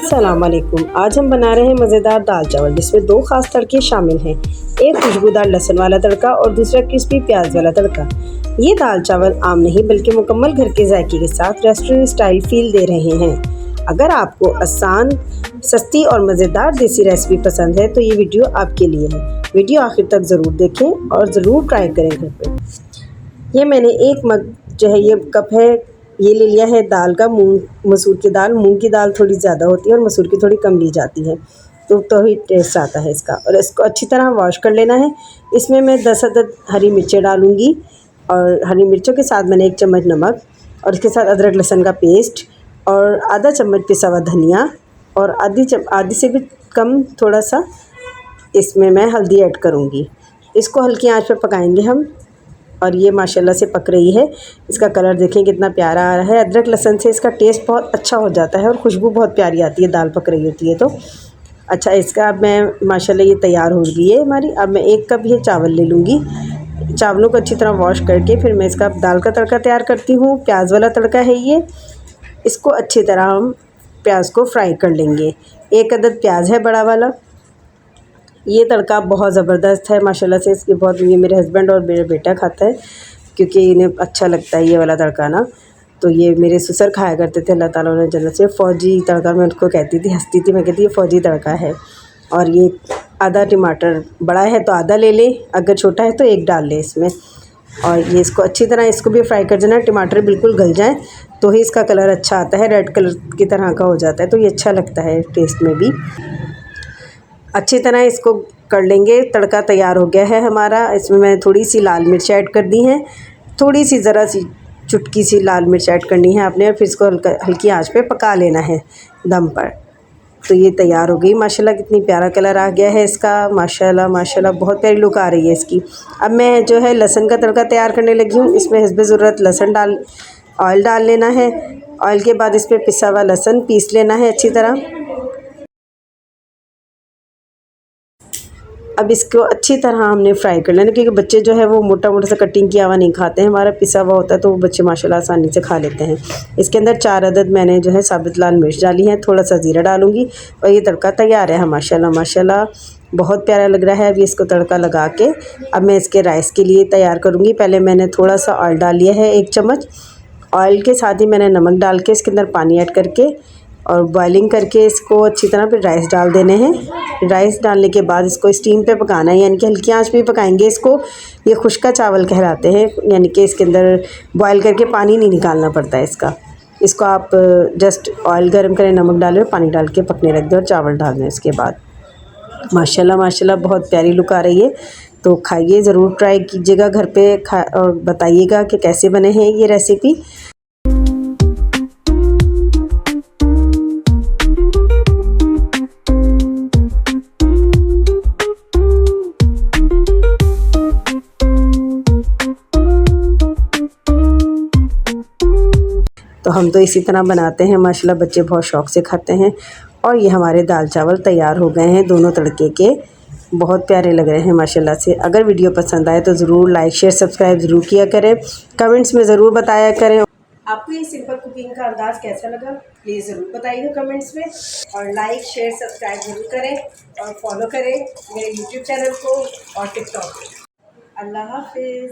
अस्सलाम वालेकुम। आज हम बना रहे हैं मज़ेदार दाल चावल जिसमें दो ख़ास तड़के शामिल हैं। एक खुशबूदार लहसुन वाला तड़का और दूसरा क्रिस्पी प्याज वाला तड़का। ये दाल चावल आम नहीं बल्कि मुकम्मल घर के जायके के साथ रेस्टोरेंट स्टाइल फील दे रहे हैं। अगर आपको आसान, सस्ती और मज़ेदार देसी रेसिपी पसंद है तो ये वीडियो आपके लिए है। वीडियो आखिर तक ज़रूर देखें और ज़रूर ट्राई करें घर पर। ये मैंने एक मग जो है ये कप है ये ले लिया है दाल का, मसूर की दाल। मूंग की दाल थोड़ी ज़्यादा होती है और मसूर की थोड़ी कम ली जाती है, तो ही टेस्ट आता है इसका। और इसको अच्छी तरह वॉश कर लेना है। इसमें मैं 10 अदद हरी मिर्चें डालूँगी और हरी मिर्चों के साथ मैंने 1 चम्मच नमक और इसके साथ अदरक लहसुन का पेस्ट और आधा चम्मच पिसा हुआ धनिया और आधी से भी कम थोड़ा सा इसमें मैं हल्दी ऐड करूँगी। इसको हल्की आंच पर पकाएंगे हम और ये माशाल्लाह से पक रही है। इसका कलर देखें कितना प्यारा आ रहा है। अदरक लहसुन से इसका टेस्ट बहुत अच्छा हो जाता है और खुशबू बहुत प्यारी आती है दाल पक रही होती है तो। अच्छा, इसका अब मैं माशाल्लाह ये तैयार हो गई है हमारी। अब मैं 1 कप ये चावल ले लूँगी। चावलों को अच्छी तरह वॉश करके फिर मैं इसका दाल का तड़का तैयार करती हूँ। प्याज वाला तड़का है ये। इसको अच्छी तरह हम प्याज को फ्राई कर लेंगे। 1 अदद प्याज है बड़ा वाला। ये तड़का बहुत ज़बरदस्त है माशाल्लाह से। इसकी बहुत, ये मेरे हस्बैंड और मेरा बेटा खाता है क्योंकि इन्हें अच्छा लगता है ये वाला तड़का ना। तो ये मेरे ससुर खाया करते थे, अल्लाह ताला उन्हें जन्नत से। फ़ौजी तड़का मैं उनको कहती थी, हंसती थी, मैं कहती ये फ़ौजी तड़का है। और ये आधा टमाटर, बड़ा है तो आधा ले लें, अगर छोटा है तो 1 डाल लें इसमें। और ये इसको अच्छी तरह इसको भी फ्राई कर देना। टमाटर बिल्कुल गल जाए तो ही इसका कलर अच्छा आता है, रेड कलर की तरह का हो जाता है तो ये अच्छा लगता है टेस्ट में भी। अच्छी तरह इसको कर लेंगे। तड़का तैयार हो गया है हमारा। इसमें मैंने थोड़ी सी लाल मिर्च ऐड कर दी है, थोड़ी सी ज़रा सी चुटकी सी लाल मिर्च ऐड करनी है आपने और फिर इसको हल्की आंच पे पका लेना है दम पर। तो ये तैयार हो गई माशाल्लाह। कितनी प्यारा कलर आ गया है इसका, माशाल्लाह माशाल्लाह बहुत प्यारी लुक आ रही है इसकी। अब मैं जो है लहसुन का तड़का तैयार करने लगी हूँ। इसमें हस्बे ज़रूरत लहसुन ऑयल डाल लेना है। ऑयल के बाद इस पर पिसा हुआ लहसुन पीस लेना है अच्छी तरह। अब इसको अच्छी तरह हमने फ्राई कर लेना क्योंकि बच्चे जो है वो मोटा मोटा सा कटिंग किया हुआ नहीं खाते हैं। हमारा पिसा हुआ होता है तो वो बच्चे माशाल्लाह आसानी से खा लेते हैं। इसके अंदर 4 अदद मैंने जो है साबुत लाल मिर्च डाली है, थोड़ा सा ज़ीरा डालूँगी और ये तड़का तैयार है माशाल्लाह माशाल्लाह बहुत प्यारा लग रहा है। अभी इसको तड़का लगा के अब मैं इसके राइस के लिए तैयार करूँगी। पहले मैंने थोड़ा सा ऑयल डाल लिया है 1 चम्मच। ऑयल के साथ ही मैंने नमक डाल के इसके अंदर पानी ऐड करके और बॉइलिंग करके इसको अच्छी तरह फिर राइस डाल देने हैं। राइस डालने के बाद इसको स्टीम पे पकाना है, यानी कि हल्की आंच पे पकाएंगे इसको। ये खुश्का चावल कहलाते हैं, यानी कि इसके अंदर बॉयल करके पानी नहीं निकालना पड़ता है इसका। इसको आप जस्ट ऑयल गर्म करें, नमक डालें और पानी डाल के पकने रख दें और चावल डाल दें इसके बाद। माशाल्लाह माशाल्लाह बहुत प्यारी लुक आ रही है। तो खाइए, ज़रूर ट्राई कीजिएगा घर पे और बताइएगा कि कैसे बने हैं ये रेसिपी। तो हम तो इसी तरह बनाते हैं माशाल्लाह, बच्चे बहुत शौक़ से खाते हैं। और ये हमारे दाल चावल तैयार हो गए हैं दोनों तड़के के, बहुत प्यारे लग रहे हैं माशाल्लाह से। अगर वीडियो पसंद आए तो ज़रूर लाइक शेयर सब्सक्राइब ज़रूर किया करें। कमेंट्स में ज़रूर बताया करें आपको ये सिंपल कुकिंग का अंदाज़ कैसा लगा, प्लीज़ ज़रूर बताइएगा कमेंट्स में। और लाइक शेयर सब्सक्राइब ज़रूर करें और फॉलो करें मेरे यूट्यूब चैनल को और टिकटॉक को। अल्लाह हाफिज़।